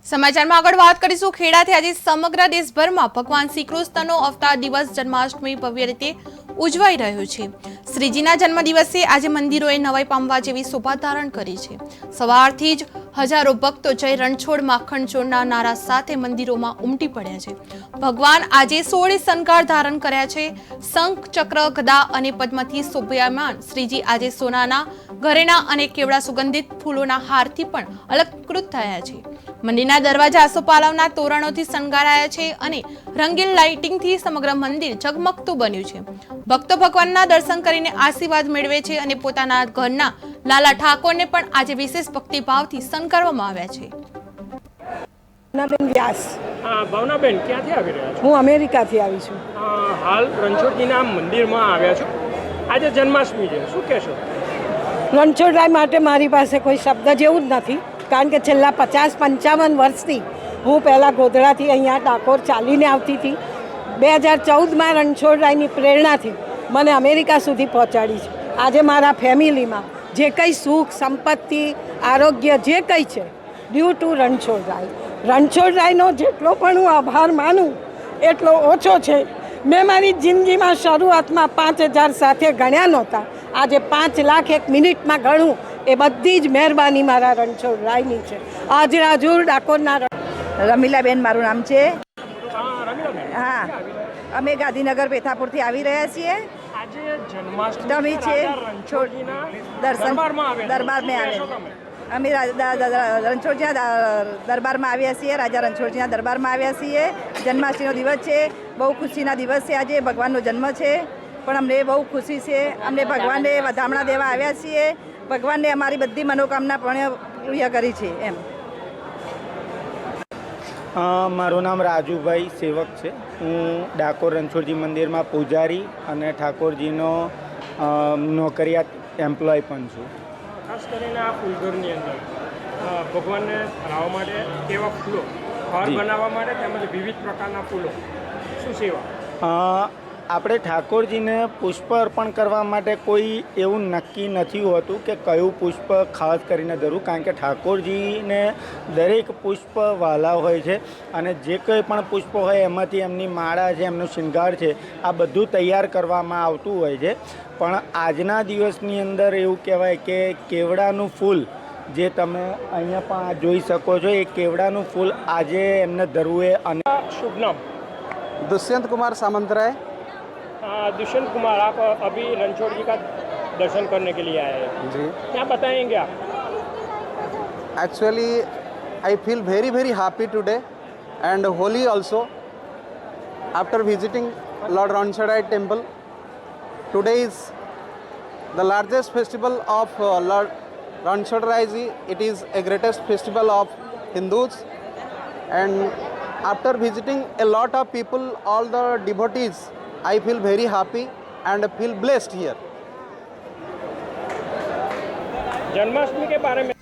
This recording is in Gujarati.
સમાચારમાં આગળ વાત કરીશું ખેડાથી આજે સમગ્ર દેશભરમાં ભગવાન શ્રી કૃષ્ણનો અવતાર દિવસ જન્માષ્ટમી ભવ્ય રીતે ઉજવાઈ રહ્યો છે। શ્રીજીના જન્મદિવસે આજે મંદિરોએ નવાઈ પામવા જેવી શોભા ધારણ કરી છે। સવારથી જ હજારો ભક્તો જય રણછોડ માખણ ચોરના નારા સાથે મંદિરોમાં ઉમટી પડ્યા છે। ભગવાન આજે 16 શણગાર ધારણ કર્યા છે। શંખ ચક્ર ગદા અને પદ્મથી શોભાયમાન શ્રીજી આજે સોનાના ઘરેણા અને કેવડા સુગંધિત ફૂલોના હારથી પણ અલંકૃત થયા છે। મંદિરના દરવાજા આસોપાલવના તોરણોથી શણગારાયા છે અને રંગીન લાઇટિંગથી સમગ્ર મંદિર ઝગમગતું બન્યું છે। ભક્તો ભગવાનના દર્શન કરીને આશીર્વાદ મેળવે છે અને પોતાના ઘરના લાલા ઠાકોરને પણ આજે વિશેષ ભક્તિભાવથી શણગારવામાં આવ્યા છે। ભાવનાબેન વ્યાસ। ભાવનાબેન ક્યાંથી આવી રહ્યા છો? હું અમેરિકાથી આવી છું। હાલ રણછોડજીના મંદિરમાં આવ્યા છો। આજે જન્માષ્ટમી છે, શું કહેશો? રણછોડરાય માટે મારી પાસે કોઈ શબ્દ જેવું જ નથી, કારણ કે છેલ્લા 50-55 વર્ષથી હું પહેલાં ગોધરાથી અહીંયા ડાકોર ચાલીને આવતી હતી। 2014માં રણછોડરાયની પ્રેરણાથી મને અમેરિકા સુધી પહોંચાડી છે। આજે મારા ફેમિલીમાં જે કંઈ સુખ સંપત્તિ આરોગ્ય જે કંઈ છે ડ્યુ ટુ રણછોડરાય। રણછોડરાયનો જેટલો પણ હું આભાર માનું એટલો ઓછો છે। મેં મારી જિંદગીમાં શરૂઆતમાં 5000 સાથે ગણ્યા નહોતા, આજે 5 લાખ એક મિનિટમાં ગણું એ બધી જ મહેરબાની મારા રણછોડરાયની છે। આજે હજુર ડાકોરના રમીલાબેન મારું નામ છે। રમીલાબેન, હા, અમે ગાંધીનગર પેથાપુરથી આવી રહ્યા છીએ। આજે જન્માષ્ટમી તમે છે રણછોડજીના દર્શન દરબારમાં દરબારને અમે રણછોડજીના દરબારમાં આવ્યા છીએ। રાજા રણછોડજીના દરબારમાં આવ્યા છીએ। જન્માષ્ટમીનો દિવસ છે, બહુ ખુશીના દિવસ છે। આજે ભગવાનનો જન્મ છે, પણ અમને બહુ ખુશી છે। અમને ભગવાનને વધામણા દેવા આવ્યા છીએ। ભગવાનને અમારી બધી મનોકામના પણ પૂર્ણ કરી છે એમ। મારું નામ રાજુભાઈ સેવક છે। હું ડાકોર રણછોડજી મંદિરમાં પૂજારી અને ઠાકોરજીનો નોકરિયાત એમ્પ્લોય પણ છું। ખાસ કરીને આ ફૂલઘરની અંદર ભગવાનને ધરાવવા માટે કેવા ફૂલો, હાર બનાવવા માટે તેમજ વિવિધ પ્રકારના ફૂલો, શું સેવા? આપણે ઠાકોરજીને પુષ્પ અર્પણ કરવા માટે કોઈ એવું નક્કી નથી હોતું કે કયું પુષ્પ ખાસ કરીને ધરવું, કારણ કે ઠાકોરજીને દરેક પુષ્પ વહાલા હોય છે અને જે કંઈ પણ પુષ્પ હોય એમાંથી એમની માળા છે, એમનો શૃંગાર છે, આ બધું તૈયાર કરવામાં આવતું હોય છે। પણ આજના દિવસની અંદર એવું કહેવાય કે કેવડાનું ફૂલ જે તમે અહીંયા પણ જોઈ શકો છો, એ કેવડાનું ફૂલ આજે એમને ધરવું એ અને शुभ नाम? दुष्यंत कुमार सामंतराय। दुष्यंत कुमार, आप अभी रणछोड़ जी का दर्शन करने के लिए आए हैं, जी, क्या बताएंगे आप? Actually I feel very very happy today and holy also after visiting Lord Ranchorai temple. Today is the largest festival of Lord Ranchorai ji. It is a greatest festival of Hindus, and after visiting a lot of people, all the devotees, I feel very happy and feel blessed here. Janmashtami के बारे में